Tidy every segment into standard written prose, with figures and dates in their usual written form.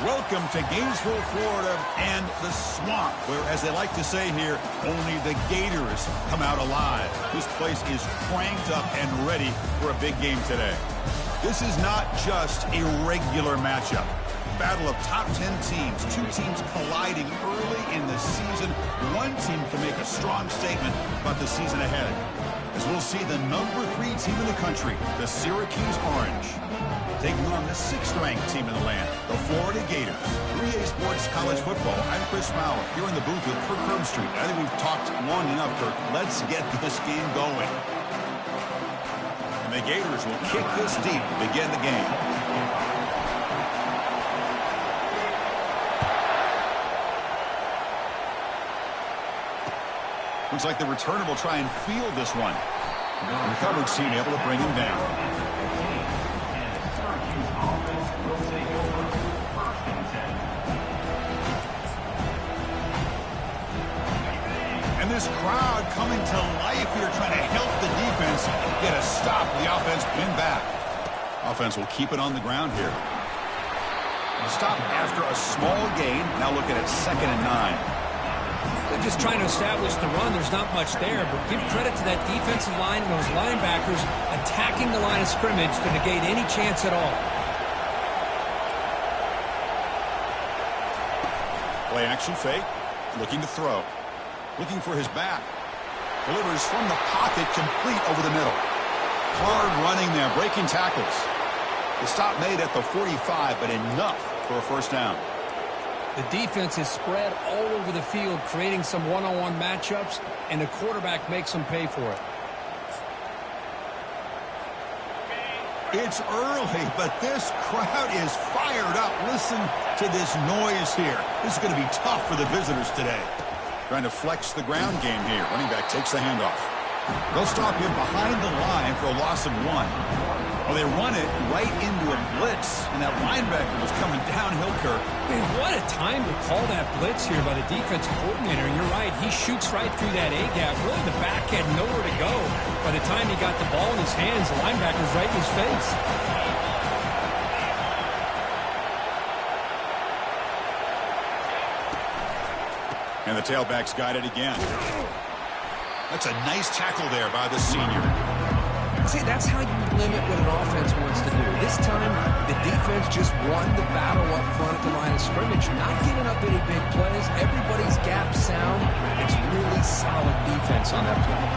Welcome to Gainesville, Florida, and the swamp, where, as they like to say here, only the Gators come out alive. This place is cranked up and ready for a big game today. This is not just a regular matchup. Battle of top 10 teams, two teams colliding early in the season. One team can make a strong statement about the season ahead, as we'll see the number 3 team in the country, the Syracuse Orange, taking on the 6th-ranked team in the land, the Florida Gators. 3A Sports College Football. I'm Chris Fowler, here in the booth with Kirk Herbstreit. I think we've talked long enough, Kirk. Let's get this game going. And the Gators will kick this deep to begin the game. Looks like the returner will try and field this one. And the coverage team able to bring him down. And this crowd coming to life here, trying to help the defense get a stop. The offense win back. Offense will keep it on the ground here. A stop after a small gain. Now looking at 2nd and 9. They're just trying to establish the run. There's not much there, but give credit to that defensive line and those linebackers attacking the line of scrimmage to negate any chance at all. Play action fake, looking to throw. Looking for his back. Delivers from the pocket, complete over the middle. Hard running there, breaking tackles. The stop made at the 45, but enough for a first down. The defense is spread all over the field, creating some one-on-one matchups, and the quarterback makes them pay for it. It's early, but this crowd is fired up. Listen to this noise here. This is going to be tough for the visitors today. Trying to flex the ground game here. Running back takes the handoff. They'll stop him behind the line for a loss of 1. Well, they run it right into a blitz, and that linebacker was coming downhill, Kirk. Man, what a time to call that blitz here by the defensive coordinator. And you're right, he shoots right through that A-gap. Really, the back had nowhere to go. By the time he got the ball in his hands, the linebacker's right in his face. And the tailback's got it again. That's a nice tackle there by the senior. See, that's how you limit what an offense wants to do. This time, the defense just won the battle up front at the line of scrimmage. Not giving up any big plays. Everybody's gap sound. It's really solid defense on that play.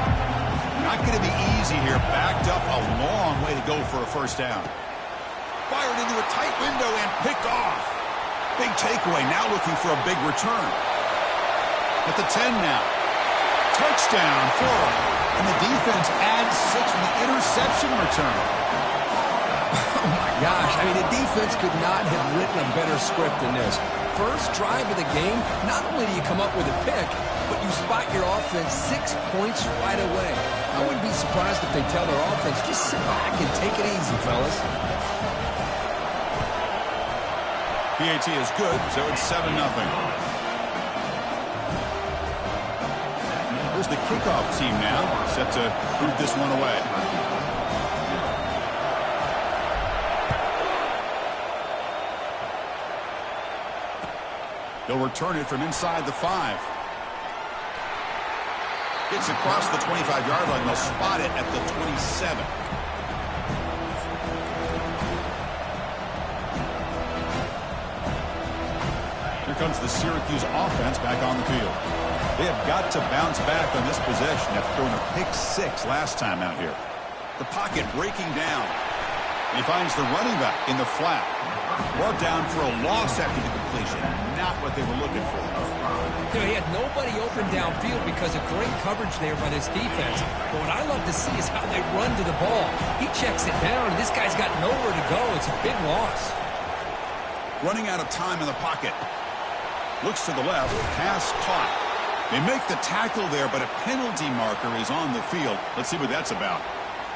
Not going to be easy here. Backed up a long way to go for a first down. Fired into a tight window and picked off. Big takeaway. Now looking for a big return. At the 10 now. Touchdown, Florida. And the defense adds 6 with the interception return. Oh, my gosh. I mean, the defense could not have written a better script than this. First drive of the game, not only do you come up with a pick, but you spot your offense 6 points right away. I wouldn't be surprised if they tell their offense, just sit back and take it easy, fellas. PAT is good, so it's 7-0. Here's the kickoff team now, set to boot this one away. They'll return it from inside the 5. Gets across the 25-yard line. They'll spot it at the 27. Here comes the Syracuse offense back on the field. They have got to bounce back on this possession after throwing a pick 6 last time out here. The pocket breaking down. And he finds the running back in the flat. Brought down for a loss after the completion. Not what they were looking for. You know, he had nobody open downfield because of great coverage there by this defense. But what I love to see is how they run to the ball. He checks it down, and this guy's got nowhere to go. It's a big loss. Running out of time in the pocket. Looks to the left. Pass caught. They make the tackle there, but a penalty marker is on the field. Let's see what that's about.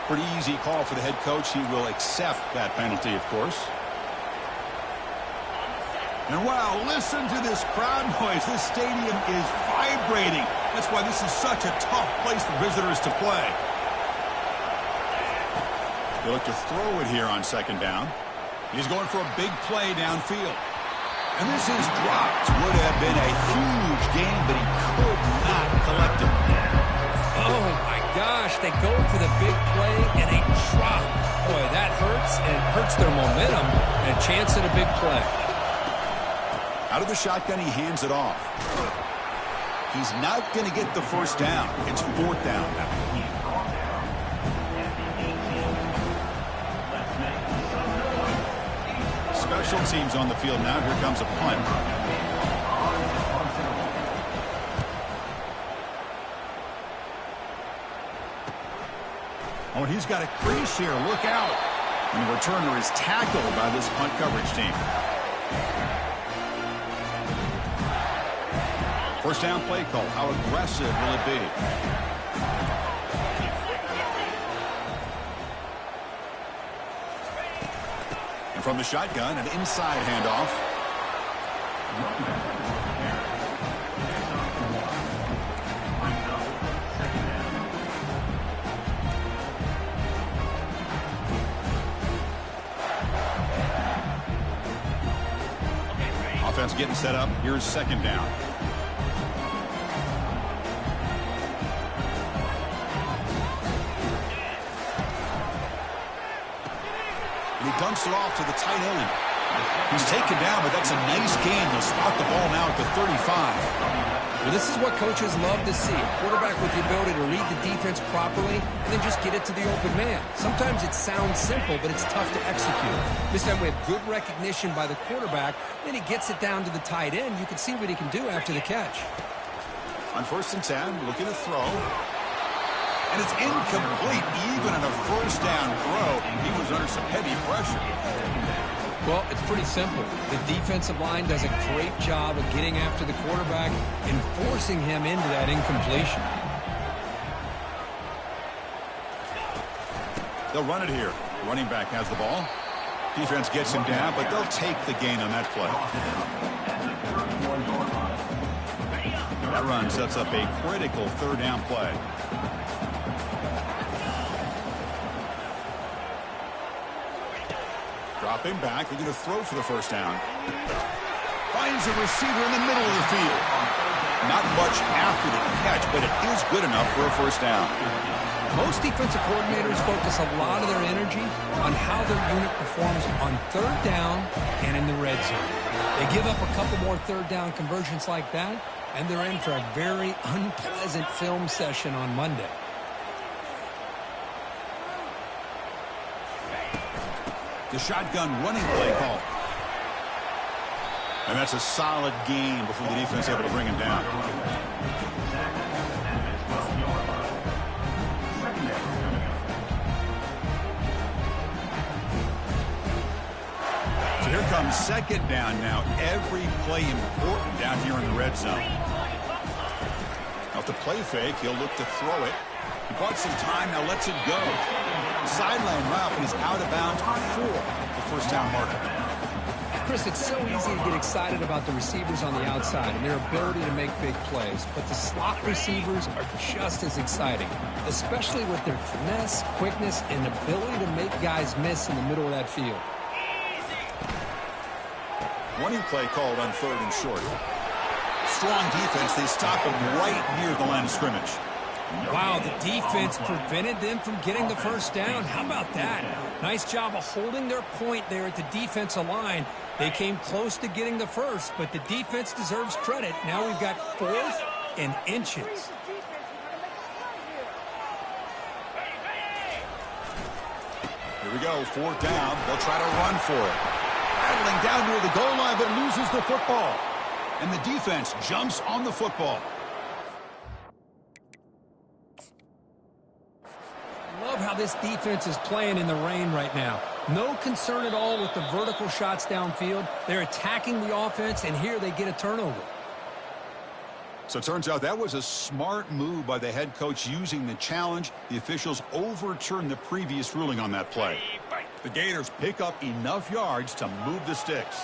Pretty easy call for the head coach. He will accept that penalty, of course. And wow, listen to this crowd noise. This stadium is vibrating. That's why this is such a tough place for visitors to play. They look to throw it here on 2nd down. He's going for a big play downfield. And this is dropped. Would have been a huge gain, but he could not collect it. Oh, my gosh. They go for the big play, and they drop. Boy, that hurts, and it hurts their momentum and a chance at a big play. Out of the shotgun, he hands it off. He's not going to get the first down. It's 4th down now. Special teams on the field now. Here comes a punt. Oh, and he's got a crease here. Look out. And the returner is tackled by this punt coverage team. First down play call. How aggressive will it be? From the shotgun, an inside handoff. Offense getting set up. Here's 2nd down. And he dumps it off to the tight end. He's taken down, but that's a nice gain. They'll spot the ball now at the 35. Well, this is what coaches love to see. A quarterback with the ability to read the defense properly and then just get it to the open man. Sometimes it sounds simple, but it's tough to execute. This time we have good recognition by the quarterback. Then he gets it down to the tight end. You can see what he can do after the catch. On 1st and 10, looking to throw. And it's incomplete. Even on a first down throw, he was under some heavy pressure. Well, it's pretty simple. The defensive line does a great job of getting after the quarterback and forcing him into that incompletion. They'll run it here. Running back has the ball. Defense gets him down, but they'll take the gain on that play. That run sets up a critical 3rd down play. Dropping back, they're going to throw for the first down. Finds a receiver in the middle of the field. Not much after the catch, but it is good enough for a first down. Most defensive coordinators focus a lot of their energy on how their unit performs on 3rd down and in the red zone. They give up a couple more 3rd down conversions like that, and they're in for a very unpleasant film session on Monday. The shotgun running play call. And that's a solid gain before the defense able to bring him down. So here comes 2nd down now. Every play important down here in the red zone. Off the play fake, he'll look to throw it. He bought some time, now lets it go. Sideline route, but he's out of bounds before the first down marker. Chris, it's so easy to get excited about the receivers on the outside and their ability to make big plays, but the slot receivers are just as exciting, especially with their finesse, quickness, and ability to make guys miss in the middle of that field. Running play called on 3rd and short. Strong defense, they stop him right near the line of scrimmage. Wow, the defense prevented them from getting the first down. How about that? Nice job of holding their point there at the defensive line. They came close to getting the first, but the defense deserves credit. Now we've got 4th and inches. Here we go, 4th down. They'll try to run for it. Battling down near the goal line, but loses the football. And the defense jumps on the football. Love how this defense is playing in the rain right now. No concern at all with the vertical shots downfield. They're attacking the offense, and here they get a turnover. So it turns out that was a smart move by the head coach using the challenge. The officials overturned the previous ruling on that play. The Gators pick up enough yards to move the sticks.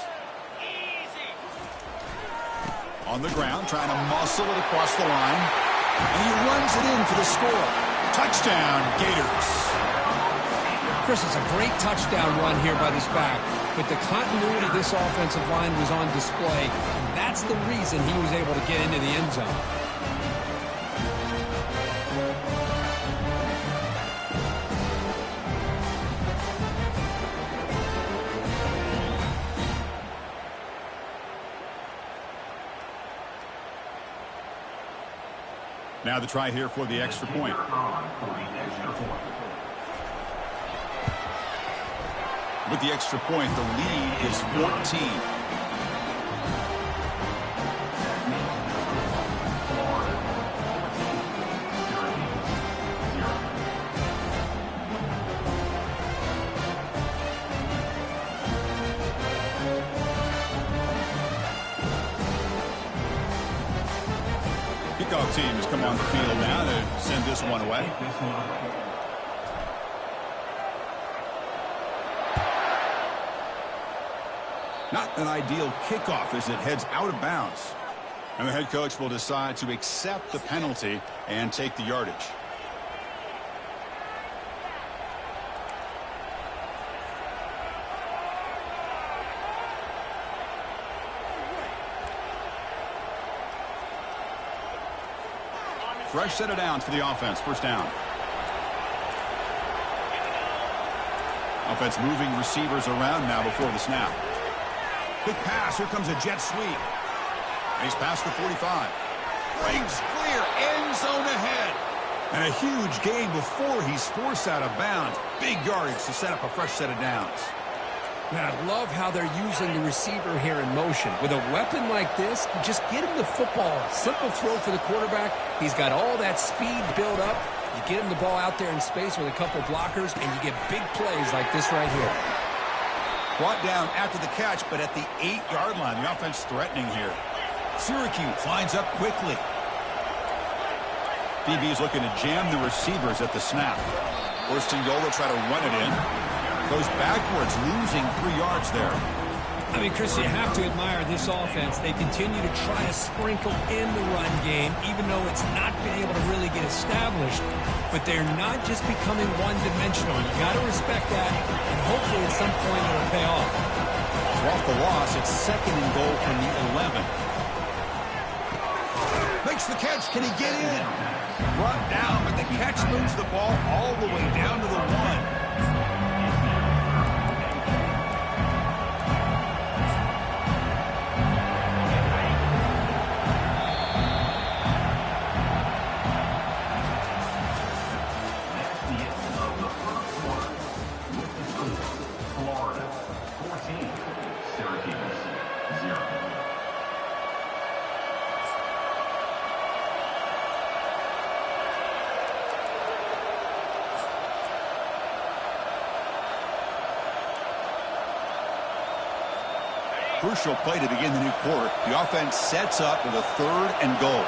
On the ground, trying to muscle it across the line. And he runs it in for the score. Touchdown, Gators. Chris, it's a great touchdown run here by this back, but the continuity of this offensive line was on display, and that's the reason he was able to get into the end zone. Now the try here for the extra point. With the extra point, the lead is 14. Kickoff team has come on the field now to send this one away. Not an ideal kickoff as it heads out of bounds. And the head coach will decide to accept the penalty and take the yardage. Fresh set of downs for the offense. First down. Offense moving receivers around now before the snap. Quick pass. Here comes a jet sweep. And he's past the 45. Breaks clear. End zone ahead. And a huge gain before he's forced out of bounds. Big yardage to set up a fresh set of downs. Man, I love how they're using the receiver here in motion. With a weapon like this, you just get him the football. Simple throw for the quarterback. He's got all that speed built up. You get him the ball out there in space with a couple blockers, and you get big plays like this right here. Brought down after the catch, but at the 8-yard line. The offense threatening here. Syracuse lines up quickly. DB is looking to jam the receivers at the snap. First and goal, they'll try to run it in. Goes backwards, losing 3 yards there. I mean, Chris, you have to admire this offense. They continue to try to sprinkle in the run game, even though it's not been able to really get established. But they're not just becoming one-dimensional. You got to respect that, and hopefully at some point it'll pay off. So off the loss, it's second and goal from the 11. Makes the catch. Can he get in? Brought down, but the catch moves the ball all the way down to the 1. Crucial play to begin the new quarter. The offense sets up with a 3rd and goal.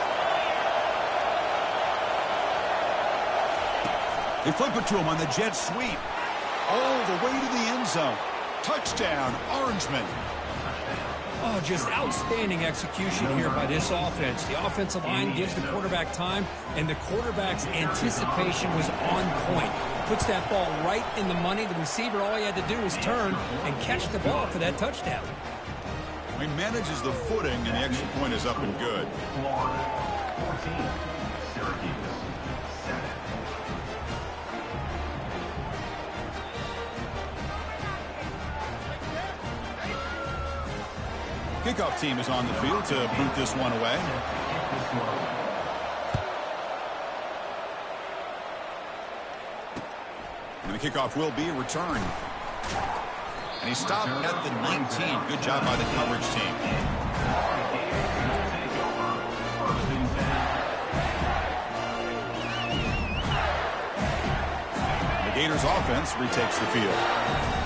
They flip it to him on the jet sweep. All the way to the end zone. Touchdown, Orangeman. Oh, just outstanding execution here by this offense. The offensive line gives the quarterback time, and the quarterback's anticipation was on point. Puts that ball right in the money. The receiver, all he had to do was turn and catch the ball for that touchdown. He manages the footing, and the extra point is up and good. Florida, 14. Syracuse, 7. Kickoff team is on the field to boot this one away. And the kickoff will be returned. And he stopped at the 19. Good job by the coverage team. The Gators offense retakes the field.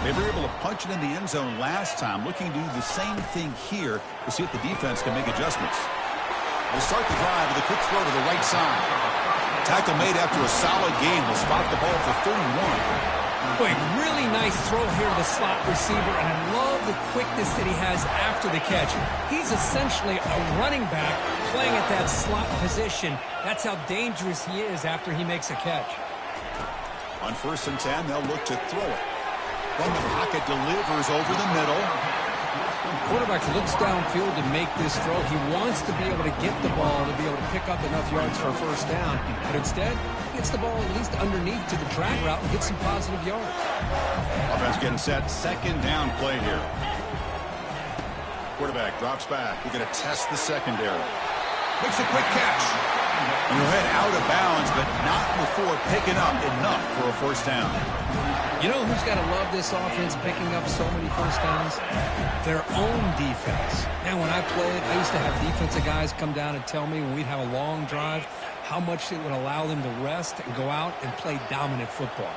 They were able to punch it in the end zone last time, looking to do the same thing here to see if the defense can make adjustments. They'll start the drive with a quick throw to the right side. Tackle made after a solid gain. Will spot the ball for 31. Boy, really nice throw here to the slot receiver, and I love the quickness that he has after the catch. He's essentially a running back playing at that slot position. That's how dangerous he is after he makes a catch. On 1st and 10, they'll look to throw it. From the pocket, delivers over the middle. Quarterback looks downfield to make this throw. He wants to be able to get the ball to be able to pick up enough yards for a first down. But instead, he gets the ball at least underneath to the drag route and gets some positive yards. Offense getting set. 2nd down play here. Quarterback drops back. We're going to test the secondary. Makes a quick catch. And he'll head out of bounds, but not before picking up enough for a first down. You know who's got to love this offense picking up so many first downs? Their own defense. Man, when I played, I used to have defensive guys come down and tell me when we'd have a long drive how much it would allow them to rest and go out and play dominant football.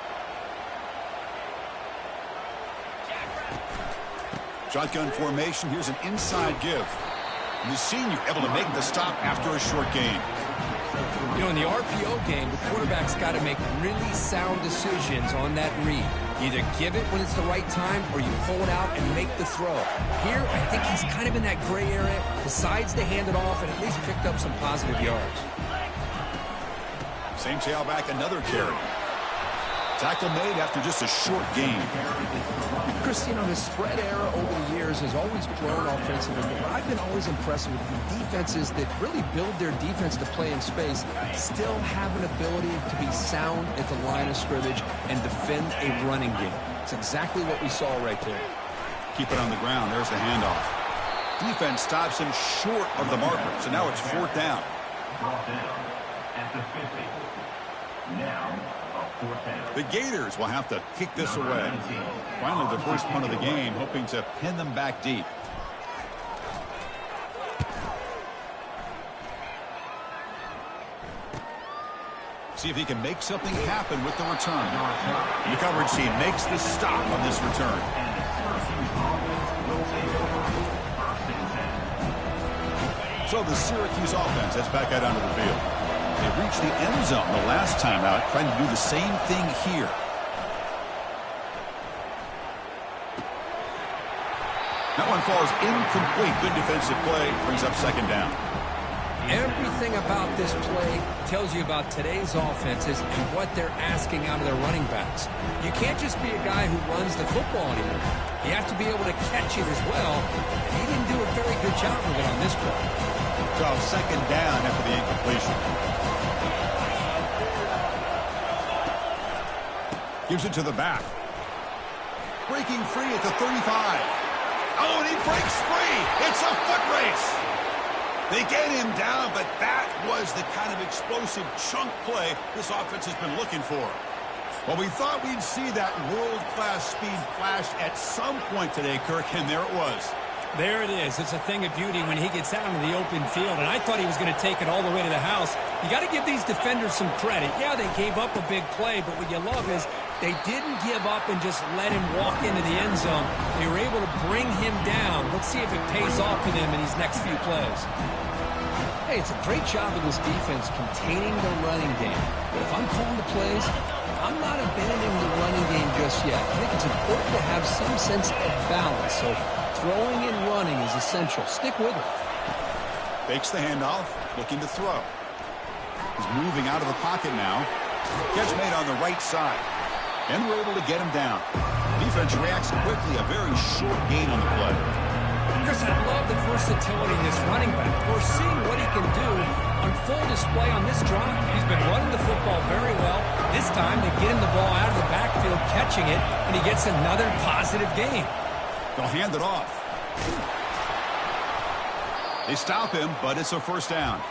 Shotgun formation. Here's an inside give. And the senior able to make the stop after a short gain. You know, in the RPO game, the quarterback's got to make really sound decisions on that read. Either give it when it's the right time or you pull it out and make the throw. Here, I think he's kind of in that gray area, decides to hand it off and at least picked up some positive yards. Same tailback, another carry. Tackle made after just a short gain. Chris, you know, the spread era over the years has always grown offensively, but I've been always impressed with the defenses that really build their defense to play in space, still have an ability to be sound at the line of scrimmage and defend a running game. It's exactly what we saw right there. Keep it on the ground. There's the handoff. Defense stops him short of the marker, so now it's 4th down. Brought down at the 50. Now, a 4th down. The Gators will have to kick this away. Finally, the first punt of the game, hoping to pin them back deep. See if he can make something happen with the return. The coverage team makes the stop on this return. So the Syracuse offense heads back out onto the field. They reached the end zone the last time out, trying to do the same thing here. That one falls incomplete. Good defensive play. Brings up 2nd down. Everything about this play tells you about today's offenses and what they're asking out of their running backs. You can't just be a guy who runs the football anymore. You have to be able to catch it as well. And he didn't do a very good job of it on this play. So 2nd down after the incompletion. Gives it to the back. Breaking free at the 35. Oh, and he breaks free. It's a foot race. They get him down, but that was the kind of explosive chunk play this offense has been looking for. Well, we thought we'd see that world-class speed flash at some point today, Kirk, and there it was. There it is. It's a thing of beauty when he gets out into the open field, and I thought he was going to take it all the way to the house. You got to give these defenders some credit. Yeah, they gave up a big play, but what you love is they didn't give up and just let him walk into the end zone. They were able to bring him down. Let's see if it pays off for them in these next few plays. Hey, it's a great job of this defense containing the running game. But if I'm calling the plays, I'm not abandoning the running game just yet. I think it's important to have some sense of balance. So throwing and running is essential. Stick with it. Fakes the handoff, looking to throw. He's moving out of the pocket now. Catch made on the right side. And we're able to get him down. Defense reacts quickly. A very short gain on the play. Chris, I love the versatility of this running back. We're seeing what he can do on full display on this drive. He's been running the football very well. This time, they get him the ball out of the backfield, catching it, and he gets another positive gain. They'll hand it off. They stop him, but it's a first down.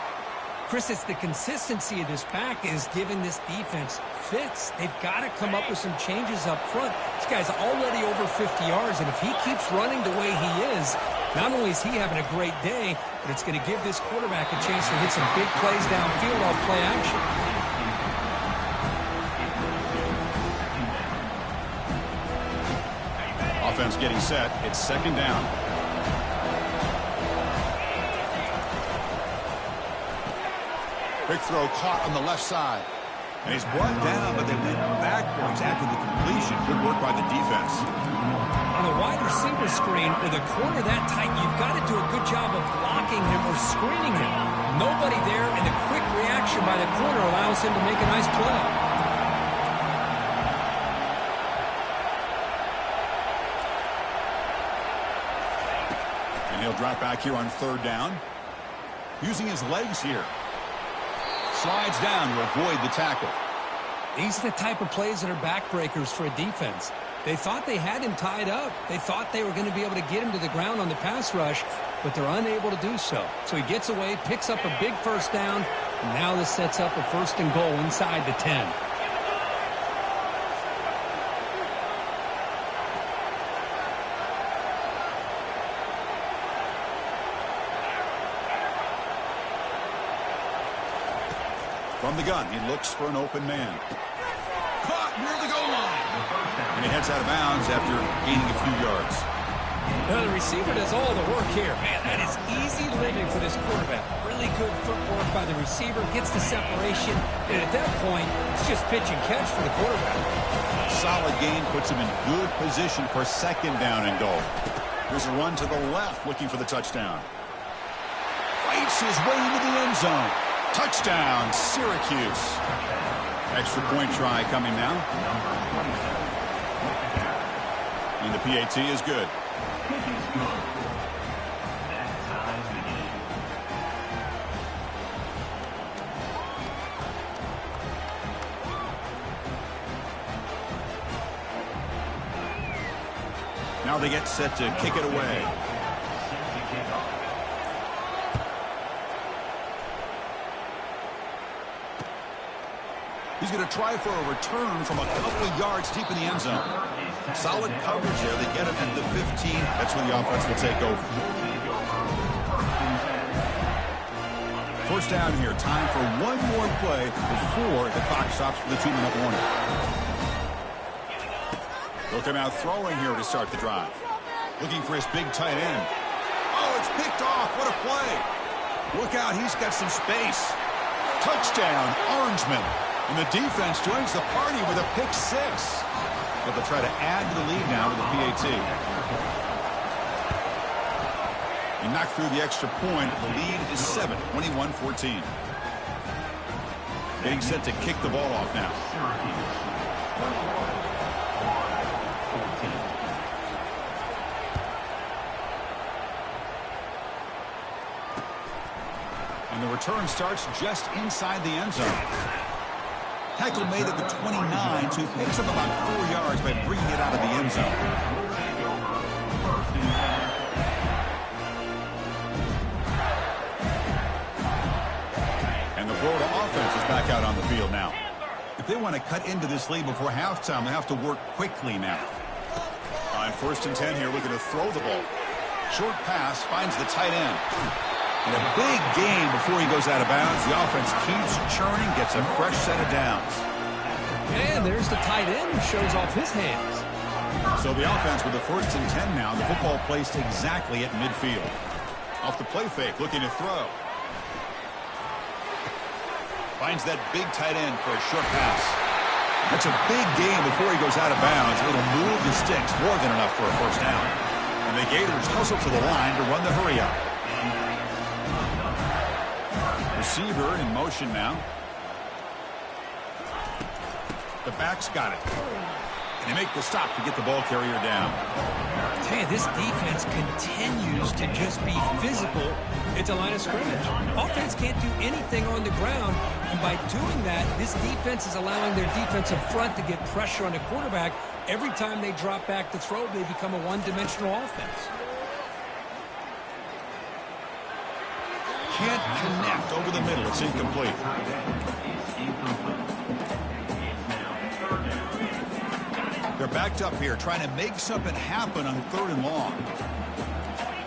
Chris, it's the consistency of this pack is giving this defense fits. They've got to come up with some changes up front. This guy's already over 50 yards, and if he keeps running the way he is, not only is he having a great day, but it's going to give this quarterback a chance to hit some big plays downfield off play action. Offense getting set. It's 2nd down. Quick throw caught on the left side. And he's brought down, but they went backwards after the completion. Good work by the defense. On a wide receiver screen with a corner that tight, you've got to do a good job of blocking him or screening him. Nobody there, and the quick reaction by the corner allows him to make a nice play. They'll drop back here on third down. Using his legs here. Slides down to avoid the tackle. These are the type of plays that are backbreakers for a defense. They thought they had him tied up. They thought they were going to be able to get him to the ground on the pass rush, but they're unable to do so. So he gets away, picks up a big first down, and now this sets up a 1st and goal inside the 10. From the gun, he looks for an open man. Caught near the goal line. And he heads out of bounds after gaining a few yards. Now the receiver does all the work here. Man, that is easy living for this quarterback. Really good footwork by the receiver, gets the separation, and at that point, it's just pitch and catch for the quarterback. Solid gain puts him in good position for 2nd down and goal. Here's a run to the left, looking for the touchdown. Fights his way into the end zone. Touchdown, Syracuse. Extra point try coming now. And the PAT is good. Now they get set to kick it away. He's going to try for a return from a couple of yards deep in the end zone. Solid coverage there. They get him at the 15. That's where the offense will take over. First down here. Time for one more play before the clock stops for the 2-minute warning. They'll come out throwing here to start the drive. Looking for his big tight end. Oh, it's picked off. What a play. Look out. He's got some space. Touchdown, Orangeman. And the defense joins the party with a pick 6. But they'll try to add to the lead now with the PAT. He knocked through the extra point. The lead is 7, 21-14. Getting set to kick the ball off now. And the return starts just inside the end zone. Tackle made at the 29, so he picks up about 4 yards by bringing it out of the end zone. And the Florida offense is back out on the field now. If they want to cut into this lead before halftime, they have to work quickly now. On 1st and 10 here, looking to throw the ball. Short pass finds the tight end. And a big gain before he goes out of bounds. The offense keeps churning, gets a fresh set of downs. And there's the tight end who shows off his hands. So the offense with the 1st and 10 now. The football placed exactly at midfield. Off the play fake, looking to throw. Finds that big tight end for a short pass. That's a big gain before he goes out of bounds. It'll move the sticks, more than enough for a 1st down. And the Gators hustle to the line to run the hurry up. Receiver in motion now. The back's got it. And they make the stop to get the ball carrier down. I tell you, this defense continues to just be physical at the line of scrimmage. Offense can't do anything on the ground, and by doing that, this defense is allowing their defensive front to get pressure on the quarterback. Every time they drop back to throw, they become a one-dimensional offense. Can't connect over the middle. It's incomplete. They're backed up here, trying to make something happen on 3rd and long.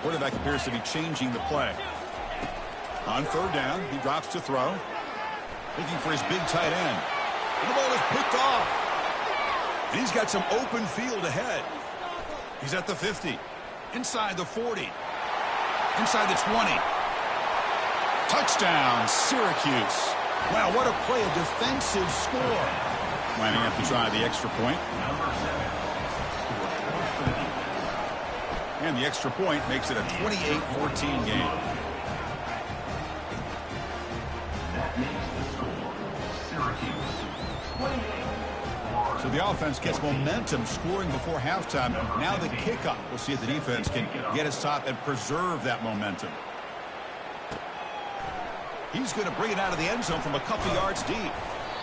Quarterback appears to be changing the play. On 3rd down, he drops to throw. Looking for his big tight end. And the ball is picked off. And he's got some open field ahead. He's at the 50. Inside the 40. Inside the 20. Touchdown, Syracuse. Wow, what a play, a defensive score. Lining up to try the extra point. And the extra point makes it a 28-14 game. That makes the score Syracuse 28, So the offense gets momentum scoring before halftime. Now the kickoff. We'll see if the defense can get a stop and preserve that momentum. He's going to bring it out of the end zone from a couple yards deep.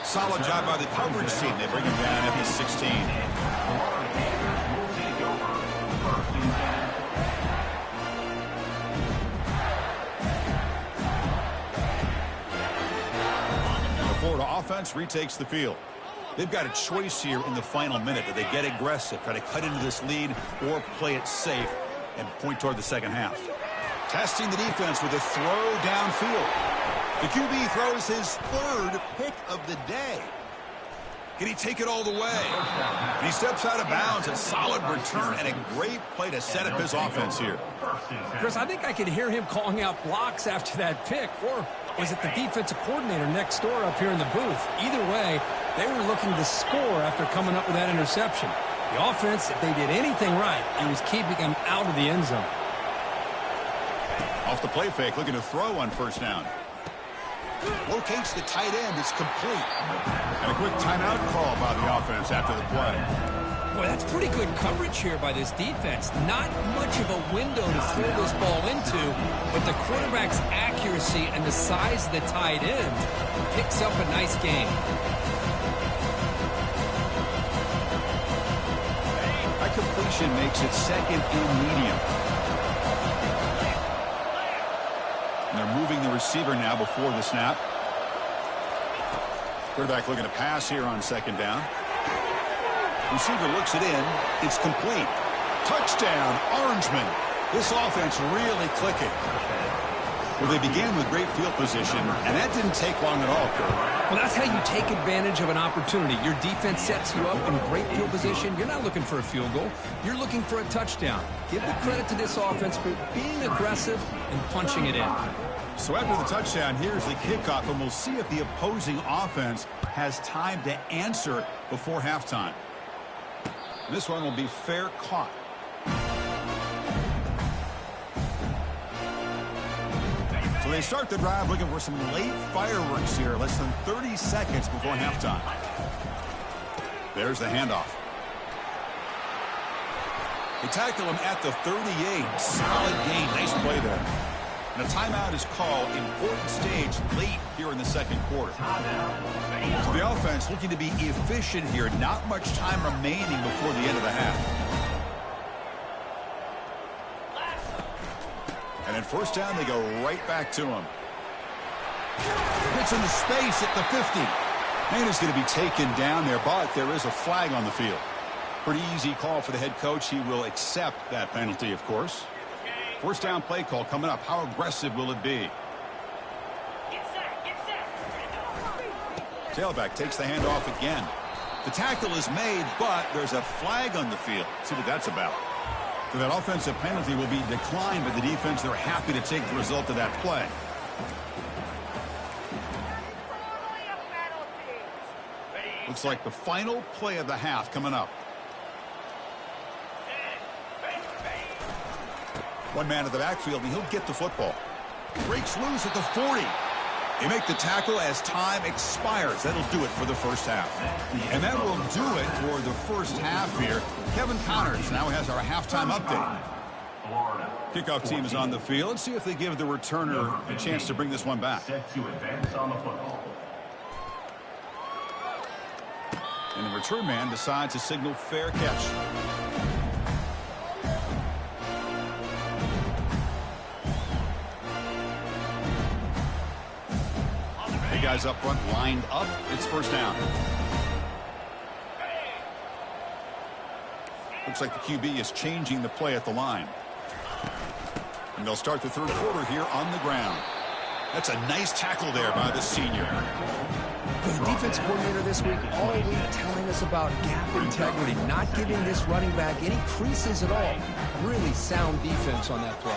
Solid job by the coverage team. They bring him down at the 16. The Florida offense retakes the field. They've got a choice here in the final minute. Do they get aggressive, try to cut into this lead, or play it safe and point toward the second half? Testing the defense with a throw downfield. The QB throws his third pick of the day. Can he take it all the way? And he steps out of bounds. A solid return and a great play to set up his offense here. Chris, I think I could hear him calling out blocks after that pick. Or was it the defensive coordinator next door up here in the booth? Either way, they were looking to score after coming up with that interception. The offense, if they did anything right, it was keeping them out of the end zone. Off the play fake, looking to throw on first down. Locates the tight end. It's complete. And a quick timeout call by the offense after the play. Boy, that's pretty good coverage here by this defense. Not much of a window to throw this ball into, but the quarterback's accuracy and the size of the tight end picks up a nice gain. That completion makes it second and medium. And they're moving the receiver now before the snap. Quarterback looking to pass here on second down. Receiver looks it in. It's complete. Touchdown, Orangeman. This offense really clicking. Well, they began with great field position, and that didn't take long at all, Kurt. Well, that's how you take advantage of an opportunity. Your defense sets you up in great field position. You're not looking for a field goal. You're looking for a touchdown. Give the credit to this offense for being aggressive and punching it in. So after the touchdown, here's the kickoff, and we'll see if the opposing offense has time to answer before halftime. This one will be fair caught. So they start the drive looking for some late fireworks here, less than 30 seconds before halftime. There's the handoff. They tackle him at the 38. Solid gain. Nice play there. And a timeout is called. Important stage late here in the second quarter. So the offense looking to be efficient here. Not much time remaining before the end of the half. And then first down, they go right back to him. Hits into space at the 50. And he's going to be taken down there, but there is a flag on the field. Pretty easy call for the head coach. He will accept that penalty, of course. First down play call coming up. How aggressive will it be? Tailback takes the handoff again. The tackle is made, but there's a flag on the field. Let's see what that's about. So that offensive penalty will be declined by the defense. They're happy to take the result of that play. Looks like the final play of the half coming up. One man at the backfield, and he'll get the football. Breaks loose at the 40. They make the tackle as time expires. That'll do it for the first half. And that will do it for the first half here. Kevin Connors now has our halftime update. Kickoff team is on the field. Let's see if they give the returner a chance to bring this one back. And the return man decides to signal fair catch. The guys up front lined up. It's first down. Looks like the QB is changing the play at the line. And they'll start the third quarter here on the ground. That's a nice tackle there by the senior. The defense coordinator this week all week telling us about gap integrity, not giving this running back any creases at all. Really sound defense on that play.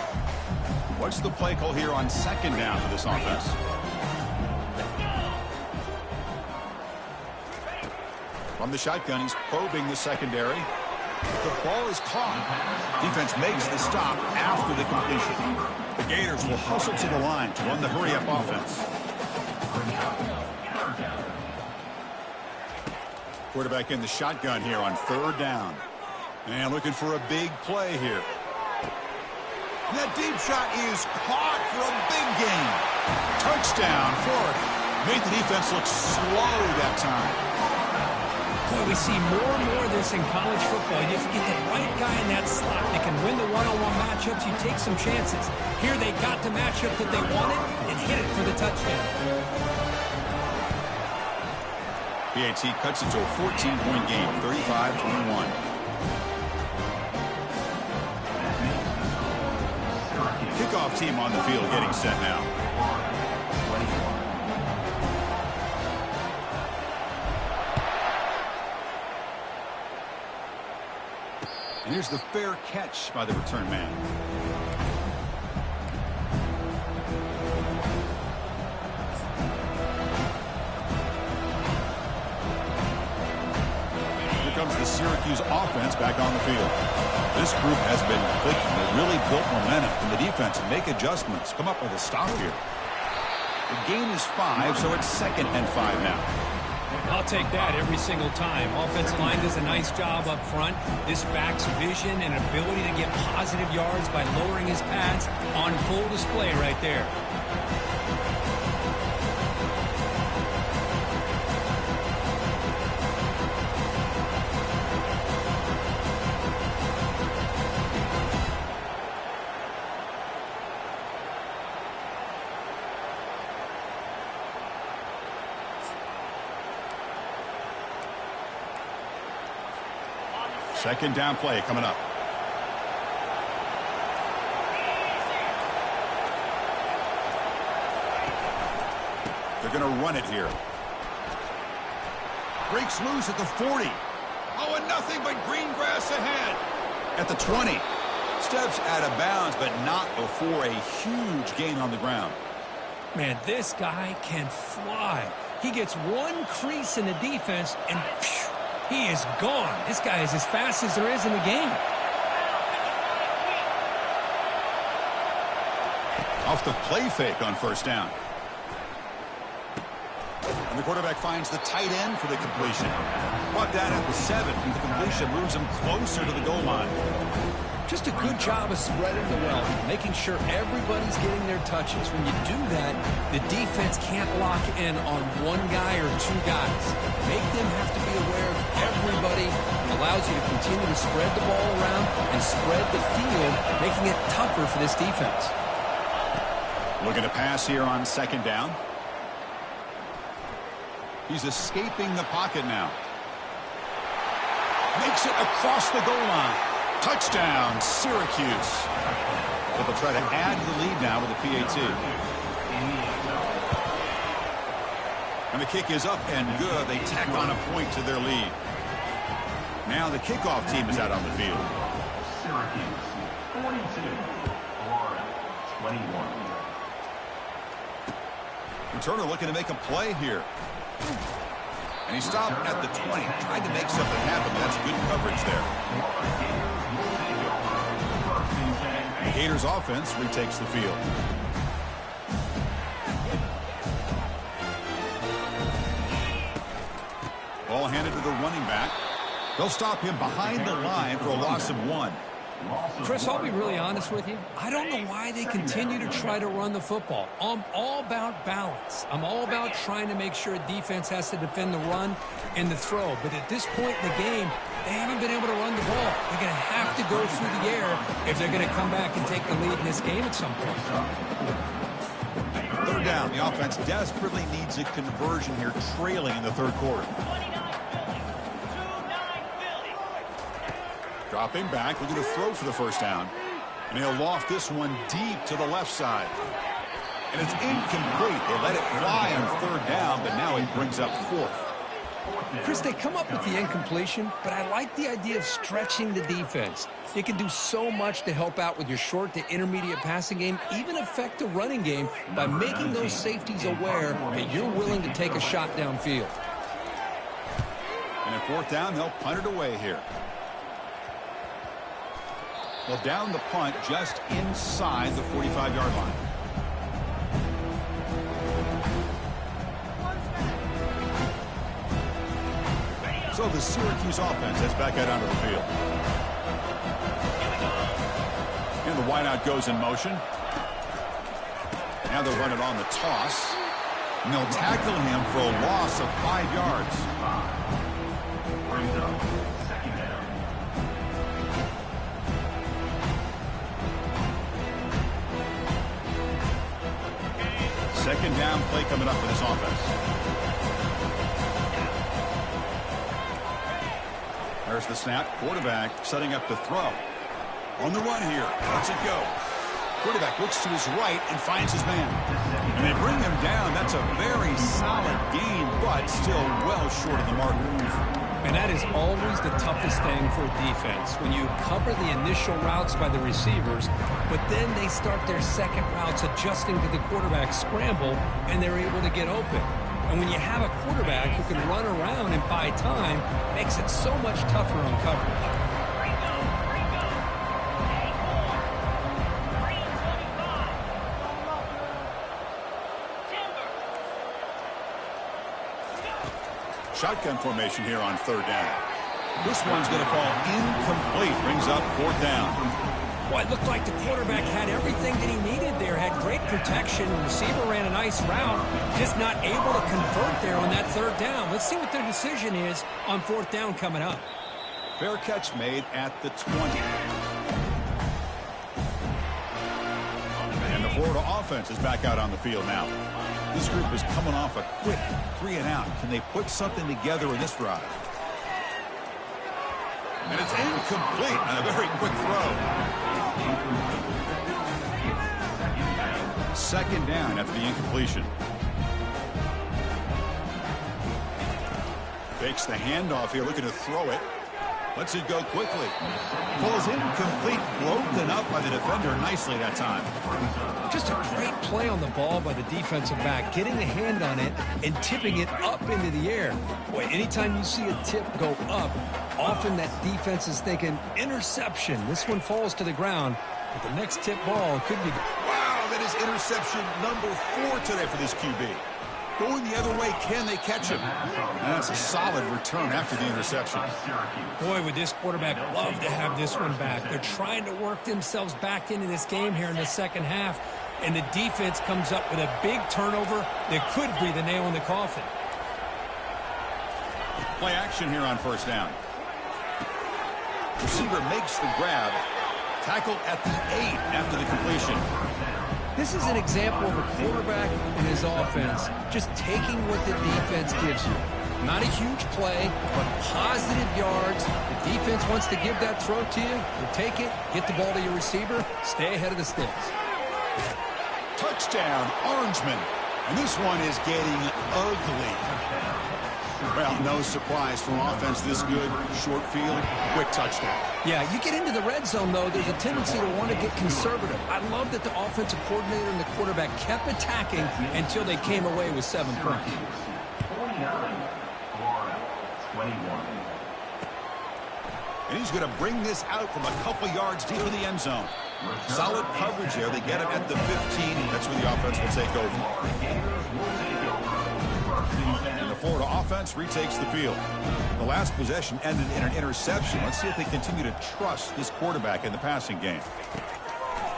What's the play call here on second down for this offense? From the shotgun, he's probing the secondary. The ball is caught. Defense makes the stop after the completion. The Gators will hustle to the line to run the hurry-up offense. Quarterback in the shotgun here on third down. And looking for a big play here. And that deep shot is caught for a big gain. Touchdown, Florida. Made the defense look slow that time. Boy, we see more and more of this in college football. You get the right guy in that slot that can win the one-on-one matchups. You take some chances. Here they got the matchup that they wanted and hit it for the touchdown. PAT cuts it to a 14-point game, 35-21. Kickoff team on the field getting set now. And here's the fair catch by the return man. Here comes the Syracuse offense back on the field. This group has been clicking. They really built momentum in the defense and make adjustments. Come up with a stop here. The gain is 5, so it's 2nd and 5 now. I'll take that every single time. Offensive line does a nice job up front. This back's vision and ability to get positive yards by lowering his pads on full display right there. Second down play coming up. They're going to run it here. Breaks loose at the 40. Oh, and nothing but green grass ahead. At the 20. Steps out of bounds, but not before a huge gain on the ground. Man, this guy can fly. He gets one crease in the defense, and phew, he is gone. This guy is as fast as there is in the game. Off the play fake on first down. And the quarterback finds the tight end for the completion. Brought down at the 7, and the completion moves him closer to the goal line. Just a good job of spreading the wealth, making sure everybody's getting their touches. When you do that, the defense can't lock in on one guy or two guys. Make them have to be aware of everybody. It allows you to continue to spread the ball around and spread the field, making it tougher for this defense. Looking to pass here on second down. He's escaping the pocket now. Makes it across the goal line. Touchdown, Syracuse. But they'll try to add to the lead now with a PAT. And the kick is up and good. They tack on a point to their lead. Now the kickoff team is out on the field. Syracuse, 42. Florida, 21. Returner looking to make a play here. And he stopped at the 20. Tried to make something happen, but that's good coverage there. The Gators offense retakes the field. Ball handed to the running back. They'll stop him behind the line for a loss of 1. Chris, I'll be really honest with you. I don't know why they continue to try to run the football. I'm all about balance. I'm all about trying to make sure a defense has to defend the run and the throw. But at this point in the game, they haven't been able to run the ball. They're going to have to go through the air if they're going to come back and take the lead in this game at some point. Third down. The offense desperately needs a conversion here, trailing in the third quarter. Dropping back, looking to throw for the first down. And he'll loft this one deep to the left side. And it's incomplete. They let it fly on third down, but now it brings up 4th. Chris, they come up with the incompletion, but I like the idea of stretching the defense. It can do so much to help out with your short to intermediate passing game, even affect the running game by making those safeties aware that you're willing to take a shot downfield. And at fourth down, they'll punt it away here. Well, down the punt just inside the 45-yard line. So the Syracuse offense heads back out onto the field. And the wideout goes in motion. Now they'll run it on the toss. And they'll tackle him for a loss of 5 yards. Brings up second down. Second down play coming up for this offense. There's the snap. Quarterback setting up to throw. On the run here. Let's it go. Quarterback looks to his right and finds his man. And they bring him down. That's a very solid gain, but still well short of the mark. And that is always the toughest thing for defense, when you cover the initial routes by the receivers, but then they start their second routes adjusting to the quarterback scramble, and they're able to get open. And when you have a quarterback who can run around and buy time, it makes it so much tougher on coverage. Shotgun formation here on third down. This one's going to fall incomplete. Brings up fourth down. Well, it looked like the quarterback had everything that he needed there. Had great protection. The receiver ran a nice route. Just not able to convert there on that third down. Let's see what their decision is on fourth down coming up. Fair catch made at the 20. And the Florida offense is back out on the field now. This group is coming off a quick 3-and-out. Can they put something together in this drive? And it's incomplete on a very quick throw. Second down after the incompletion. Fakes the handoff here, looking to throw it. Lets it go quickly. Falls incomplete, broken up by the defender nicely that time. Just a great play on the ball by the defensive back, getting a hand on it and tipping it up into the air. Boy, anytime you see a tip go up, often that defense is thinking interception. This one falls to the ground, but the next tip ball could be. Wow, that is interception number 4 today for this QB. Going the other way, can they catch him? And that's a solid return after the interception. Boy, would this quarterback love to have this one back. They're trying to work themselves back into this game here in the second half, and the defense comes up with a big turnover that could be the nail in the coffin. Play action here on first down. Receiver makes the grab. Tackle at the 8 after the completion. This is an example of a quarterback and his offense just taking what the defense gives you. Not a huge play, but positive yards. The defense wants to give that throw to you. You take it, get the ball to your receiver, stay ahead of the sticks. Touchdown, Orangeman. And this one is getting ugly. Well, no surprise from offense this good. Short field, quick touchdown. Yeah, you get into the red zone, though, there's a tendency to want to get conservative. I love that the offensive coordinator and the quarterback kept attacking until they came away with 7 points. 49, Florida, 21. And he's going to bring this out from a couple yards deep in the end zone. Solid coverage there. They get him at the 15. That's where the offense will take over. And the Florida offense retakes the field. The last possession ended in an interception. Let's see if they continue to trust this quarterback in the passing game.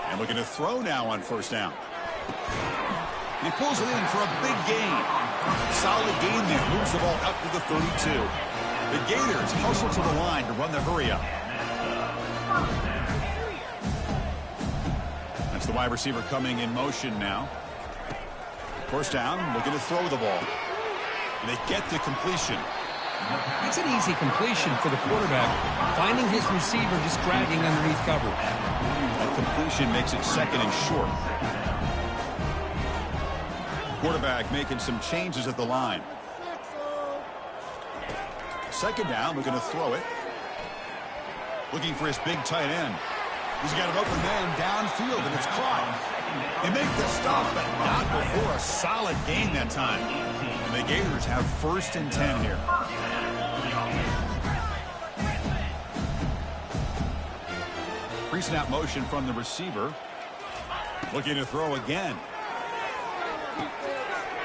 And looking to throw now on first down. He pulls it in for a big gain. Solid gain there. Moves the ball up to the 32. The Gators hustle to the line to run the hurry-up. That's the wide receiver coming in motion now. First down, looking to throw the ball. And they get the completion. It's an easy completion for the quarterback, finding his receiver just dragging underneath coverage. That completion makes it second and short. Quarterback making some changes at the line. Second down, looking to throw it. Looking for his big tight end. He's got an open man downfield, and it's caught. They make the stop, but not before a solid gain that time. And the Gators have first and 10 here. Pre-snap motion from the receiver. Looking to throw again.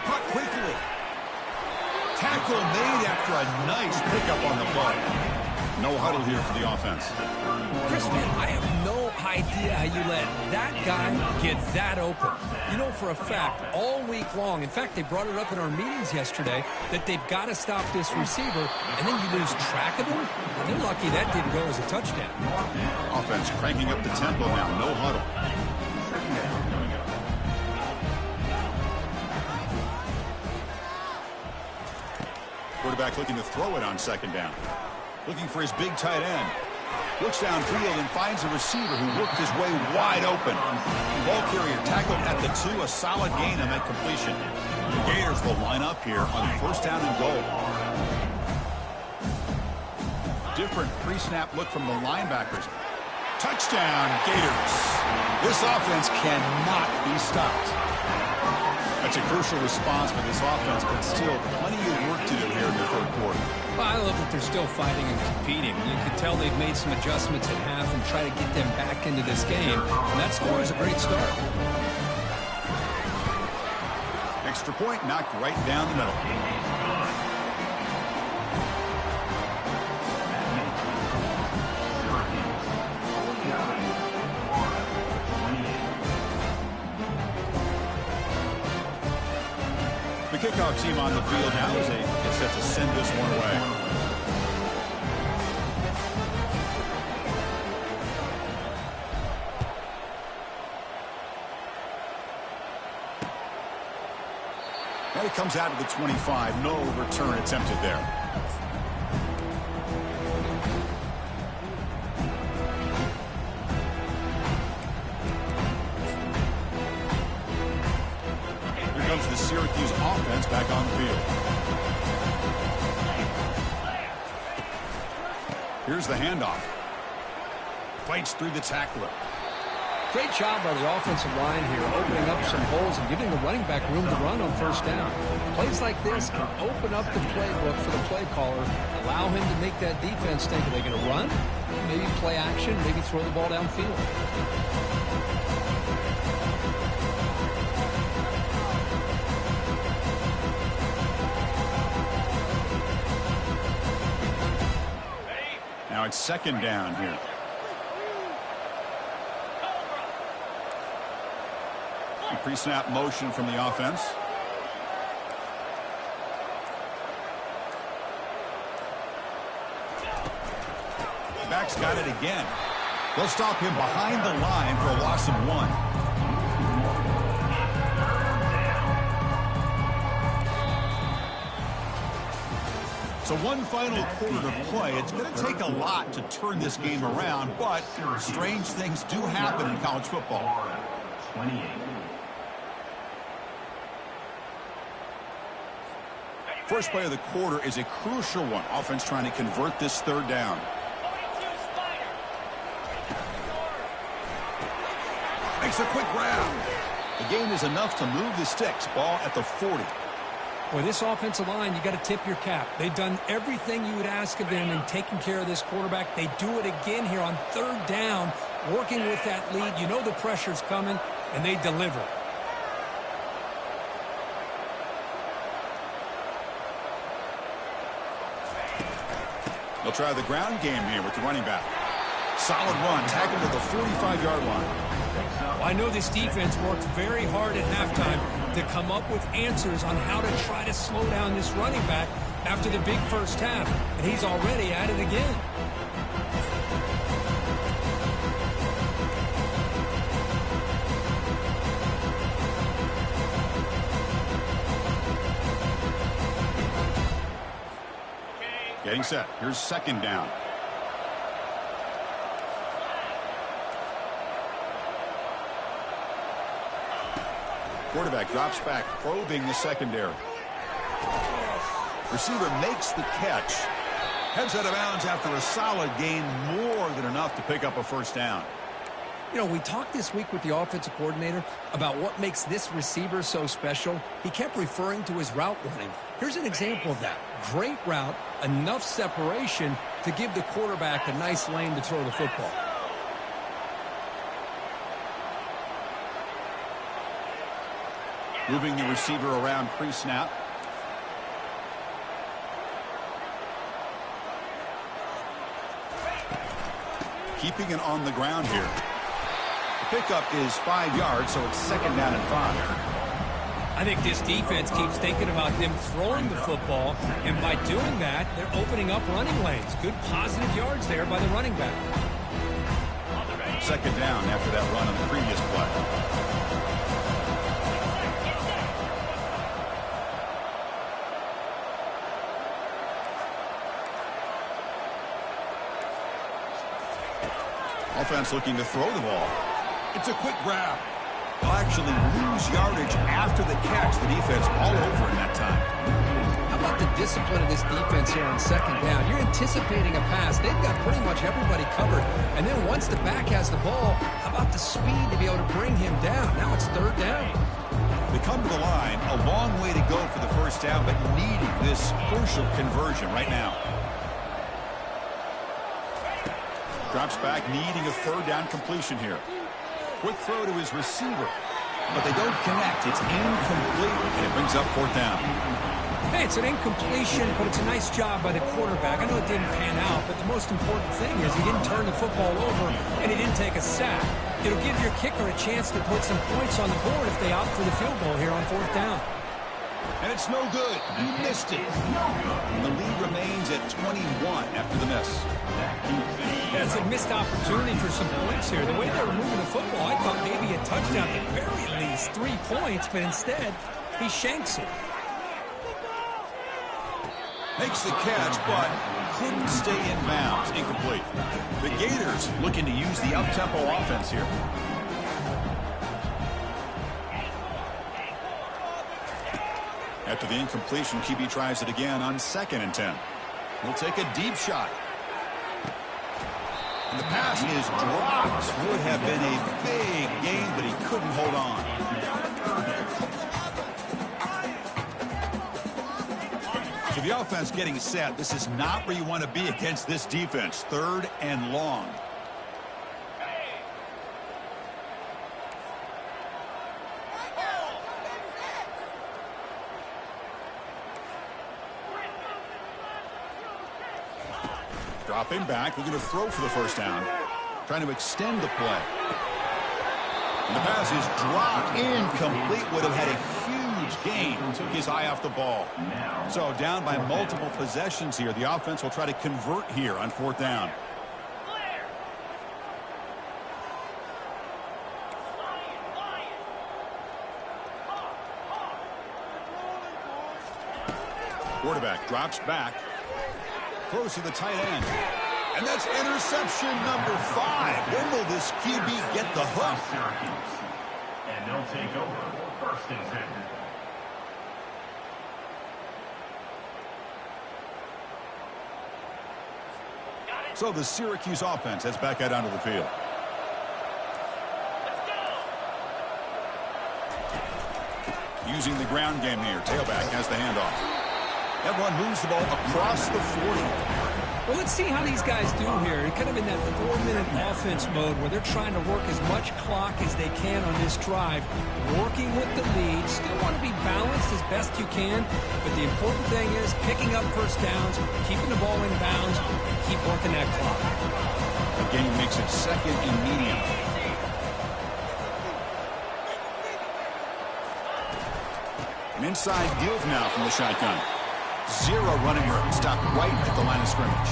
Caught quickly. Tackle made after a nice pickup on the play. No huddle here for the offense. Chris, man, I have no idea how you let that guy get that open. You know for a fact, all week long, in fact, they brought it up in our meetings yesterday, that they've got to stop this receiver, and then you lose track of him. And they're lucky that didn't go as a touchdown. Offense cranking up the tempo now. No huddle. Quarterback looking to throw it on second down. Looking for his big tight end. Looks downfield and finds a receiver who worked his way wide open. Ball carrier tackled at the 2. A solid gain on that completion. The Gators will line up here on first down and goal. Different pre-snap look from the linebackers. Touchdown, Gators. This offense cannot be stopped. That's a crucial response for this offense, but still plenty of work to do here in the third quarter. Well, I love that they're still fighting and competing. You can tell they've made some adjustments at half and try to get them back into this game. And that score is a great start. Extra point knocked right down the middle. The kickoff team on the field now as they get set to send this one away. Now he comes out to the 25. No return attempted there. Comes the Syracuse offense back on the field. Here's the handoff. Fights through the tackler. Great job by the offensive line here, opening up some holes and giving the running back room to run on first down. Plays like this can open up the playbook for the play caller, allow him to make that defense think, are they going to run? Maybe play action, maybe throw the ball downfield. Now it's second down here. Pre-snap motion from the offense. The back's got it again. They'll stop him behind the line for a loss of 1. So one final quarter to play. It's going to take a lot to turn this game around, but strange things do happen in college football. 28. First play of the quarter is a crucial one. Offense trying to convert this third down. Makes a quick grab. The gain is enough to move the sticks. Ball at the 40. Boy, this offensive line, you got to tip your cap. They've done everything you would ask of them in taking care of this quarterback. They do it again here on third down, working with that lead. You know the pressure's coming, and they deliver. They'll try the ground game here with the running back. Solid run, tackled to the 45-yard line. Well, I know this defense worked very hard at halftime to come up with answers on how to try to slow down this running back after the big first half, and he's already at it again. Getting set. Here's second down. Quarterback drops back, probing the secondary. Receiver makes the catch. Heads out of bounds after a solid gain, more than enough to pick up a first down. You know, we talked this week with the offensive coordinator about what makes this receiver so special. He kept referring to his route running. Here's an example of that. Great route, enough separation to give the quarterback a nice lane to throw the football. Moving the receiver around pre-snap. keeping it on the ground here. The pickup is 5 yards, so it's 2nd down and 5. I think this defense keeps thinking about them throwing the football, and by doing that, they're opening up running lanes. Good positive yards there by the running back. 2nd down after that run on the previous play. Offense looking to throw the ball. It's a quick grab. They'll actually lose yardage after the catch. The defense all over in that time. How about the discipline of this defense here on 2nd down? You're anticipating a pass. They've got pretty much everybody covered. And then once the back has the ball, how about the speed to be able to bring him down? Now it's 3rd down. They come to the line, a long way to go for the 1st down, but needing this crucial conversion right now. Drops back, needing a 3rd down completion here. Quick throw to his receiver, but they don't connect. It's incomplete, and it brings up 4th down. Hey, it's an incompletion, but it's a nice job by the quarterback. I know it didn't pan out, but the most important thing is he didn't turn the football over, and he didn't take a sack. It'll give your kicker a chance to put some points on the board if they opt for the field goal here on 4th down. And it's no good. He missed it. And the lead remains at 21 after the miss. Yeah, it's a missed opportunity for some points here. The way they were moving the football, I thought maybe a touchdown, at very least 3 points, but instead, he shanks it. Makes the catch, but couldn't stay in bounds. Incomplete. The Gators looking to use the up-tempo offense here. After the incompletion, QB tries it again on 2nd and 10. He'll take a deep shot. And the pass is dropped. Would have been a big gain, but he couldn't hold on. So the offense getting set. This is not where you want to be against this defense. 3rd and long. Dropping back, looking to throw for the 1st down. Trying to extend the play. And the pass is dropped. Incomplete. Would have had a huge gain. Took his eye off the ball. So down by multiple possessions here. The offense will try to convert here on 4th down. Quarterback drops back. Throws to the tight end. And that's interception number 5. When will this QB get the hook? And they'll take over 1st and 10. So the Syracuse offense heads back out onto the field. Using the ground game here. Tailback has the handoff. That run moves the ball across the 40. Well, let's see how these guys do here. They're kind of in that 4-minute offense mode where they're trying to work as much clock as they can on this drive, working with the lead. Still want to be balanced as best you can, but the important thing is picking up 1st downs, keeping the ball in bounds, and keep working that clock. The game makes it 2nd and medium. An inside give now from the shotgun. 0 running room. Stopped right at the line of scrimmage.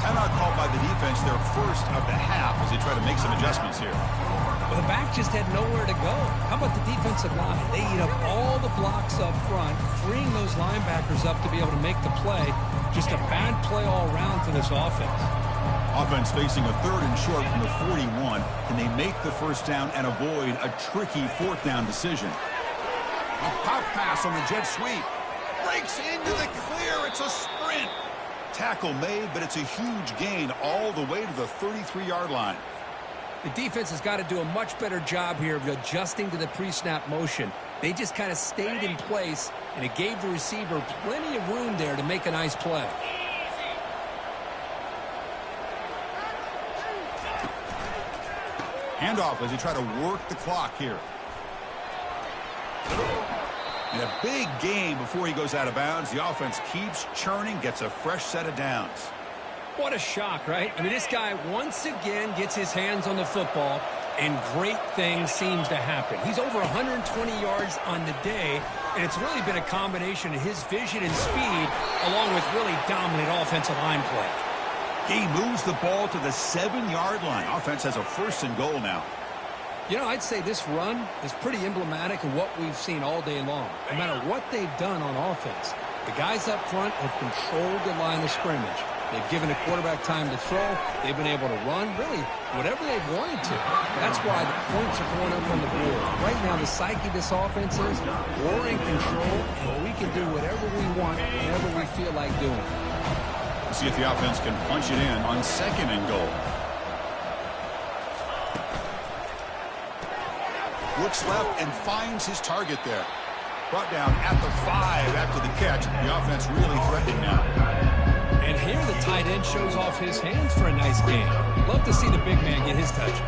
Timeout called by the defense, their 1st of the half, as they try to make some adjustments here. Well, the back just had nowhere to go. How about the defensive line? They eat up all the blocks up front, freeing those linebackers up to be able to make the play. Just a bad play all around for this offense. Offense facing a 3rd and short from the 41. Can they make the 1st down and avoid a tricky 4th down decision? A pop pass on the jet sweep. Breaks into the clear. It's a sprint. Tackle made, but it's a huge gain all the way to the 33-yard line. The defense has got to do a much better job here of adjusting to the pre-snap motion. They just kind of stayed in place, and it gave the receiver plenty of room there to make a nice play. Handoff as he try to work the clock here. And a big gain before he goes out of bounds. The offense keeps churning, gets a fresh set of downs. What a shock, right? I mean, this guy once again gets his hands on the football, and great things seems to happen. He's over 120 yards on the day, and it's really been a combination of his vision and speed along with really dominant offensive line play. He moves the ball to the 7-yard line. Offense has a 1st and goal now. You know, I'd say this run is pretty emblematic of what we've seen all day long. No matter what they've done on offense, the guys up front have controlled the line of scrimmage. They've given the quarterback time to throw. They've been able to run, really, whatever they've wanted to. That's why the points are going up on the board. Right now, the psyche of this offense is we're in control, and we can do whatever we want, whenever we feel like doing it. We'll see if the offense can punch it in on 2nd and goal. Looks left and finds his target there. Brought down at the 5 after the catch. The offense really threatening now. And here the tight end shows off his hands for a nice game. Love to see the big man get his touches.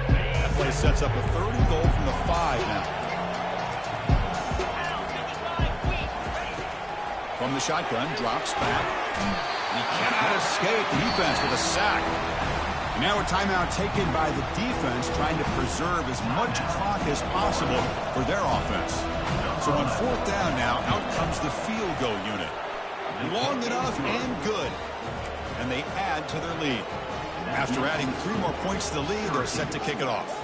That play sets up a 3rd and goal from the 5 now. From the shotgun, drops back. He cannot escape the defense with a sack. And now a timeout taken by the defense, trying to preserve as much clock as possible for their offense. So on 4th down now, out comes the field goal unit. Long enough and good. And they add to their lead. After adding 3 more points to the lead, they're set to kick it off.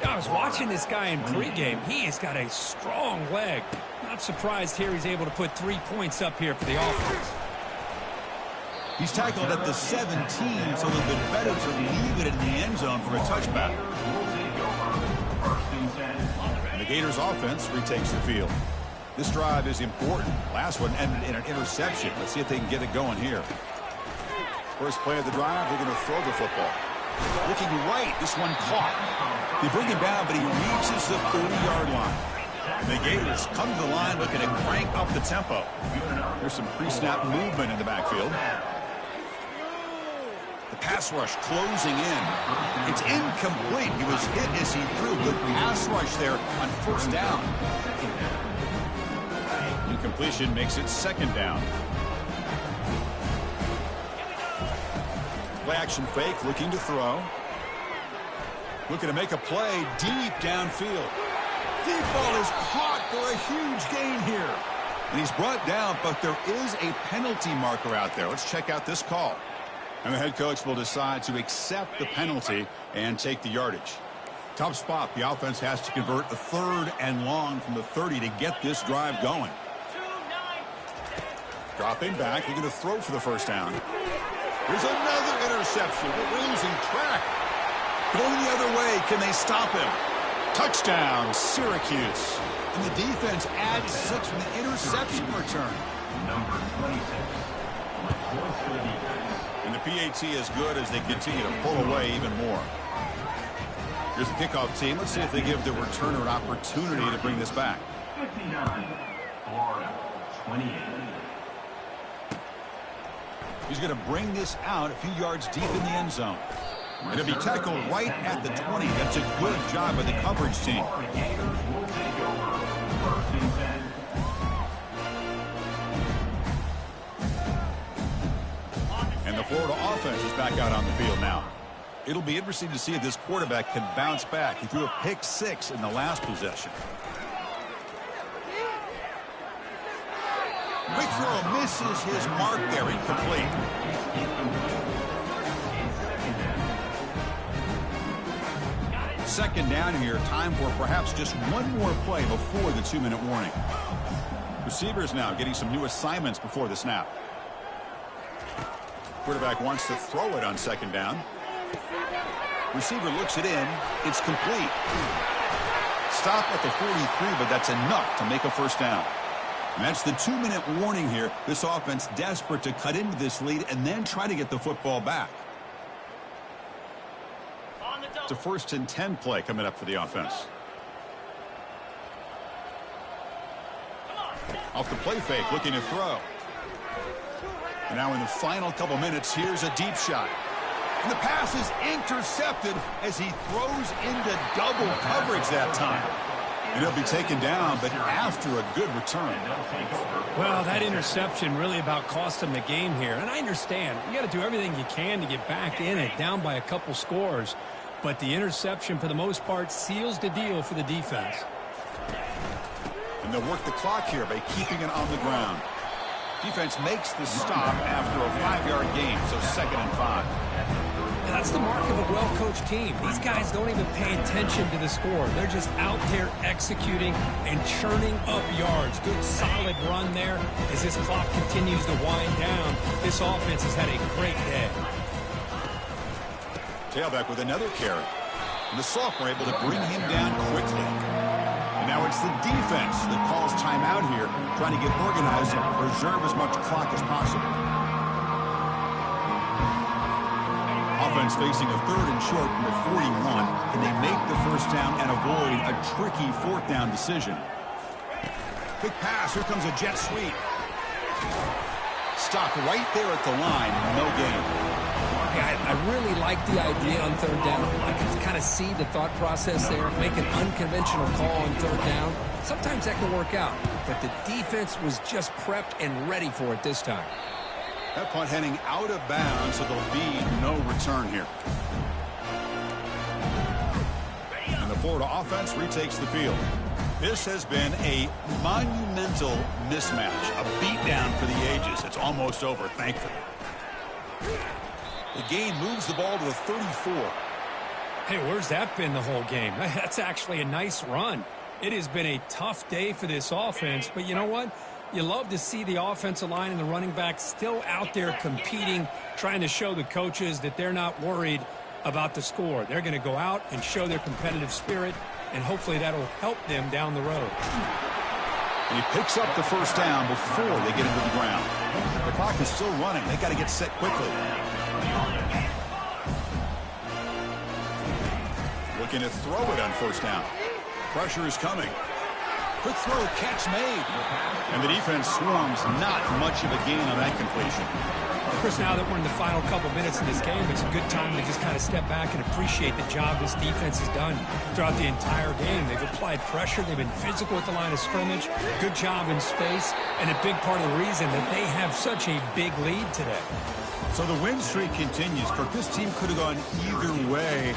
I was watching this guy in pregame. He has got a strong leg. Not surprised here he's able to put 3 points up here for the offense. He's tackled at the 17, so a little bit better to leave it in the end zone for a touchback. And the Gators offense retakes the field. This drive is important. Last one ended in an interception. Let's see if they can get it going here. First play of the drive, they're going to throw the football. Looking right, this one caught. They bring him down, but he reaches the 30-yard line. The Gators come to the line looking to crank up the tempo. There's some pre-snap movement in the backfield. The pass rush closing in. It's incomplete. He was hit as he threw. Good pass rush there on 1st down. Incompletion makes it 2nd down. Play action fake, looking to throw. Looking to make a play deep downfield. Deep ball is caught for a huge gain here. And he's brought down, but there is a penalty marker out there. Let's check out this call. And the head coach will decide to accept the penalty and take the yardage. Tough spot. The offense has to convert a 3rd and long from the 30 to get this drive going. Dropping back, looking to throw for the 1st down. There's another interception. They're losing track. Going the other way, can they stop him? Touchdown, Syracuse. And the defense adds 6 from the interception return. Number 26. And the PAT is good as they continue to pull away even more. Here's the kickoff team. Let's see if they give the returner an opportunity to bring this back. 59, Florida, 28. He's going to bring this out a few yards deep in the end zone. It'll be tackled right at the 20. That's a good job by the coverage team. And the Florida offense is back out on the field now. It'll be interesting to see if this quarterback can bounce back. He threw a pick 6 in the last possession. Quick throw misses his mark there, incomplete. Second down here, time for perhaps just one more play before the 2-minute warning. Receivers now getting some new assignments before the snap. Quarterback wants to throw it on 2nd down. Receiver looks it in. It's complete. Stop at the 43, but that's enough to make a 1st down. And that's the 2-minute warning here. This offense desperate to cut into this lead and then try to get the football back. It's a 1st and 10 play coming up for the offense. Off the play fake, looking to throw. And now in the final couple minutes, here's a deep shot. And the pass is intercepted as he throws into double coverage that time. And he'll be taken down, but after a good return. Well, that interception really about cost him the game here. And I understand. You got to do everything you can to get back in it, down by a couple scores. But the interception, for the most part, seals the deal for the defense. And they'll work the clock here by keeping it on the ground. Defense makes the stop after a 5-yard gain, so 2nd and 5. And that's the mark of a well-coached team. These guys don't even pay attention to the score. They're just out there executing and churning up yards. Good, solid run there. As this clock continues to wind down, this offense has had a great day. Tailback with another carry. And the sophomore able to bring him down quickly. And now it's the defense that calls timeout here, trying to get organized and preserve as much clock as possible. Offense facing a 3rd and short from the 41. Can they make the first down and avoid a tricky 4th down decision? Quick pass. Here comes a jet sweep. Stopped right there at the line. No gain. I really like the idea on 3rd down. I can kind of see the thought process there. Make an unconventional call on 3rd down. Sometimes that can work out. But the defense was just prepped and ready for it this time. That punt heading out of bounds, so there'll be no return here. And the Florida offense retakes the field. This has been a monumental mismatch, a beatdown for the ages. It's almost over, thankfully. The gain moves the ball to the 34. Hey, where's that been the whole game? That's actually a nice run. It has been a tough day for this offense, but you know what? You love to see the offensive line and the running back still out there competing, trying to show the coaches that they're not worried about the score. They're going to go out and show their competitive spirit, and hopefully that'll help them down the road. And he picks up the first down before they get into the ground. The clock is still running. They got to get set quickly. Looking to throw it on first down. Pressure is coming. Quick throw, catch made. And the defense swarms, not much of a gain on that completion. Chris, now that we're in the final couple minutes of this game, it's a good time to just kind of step back and appreciate the job this defense has done throughout the entire game. They've applied pressure. They've been physical at the line of scrimmage. Good job in space. And a big part of the reason that they have such a big lead today. So the win streak continues. Kirk, this team could have gone either way.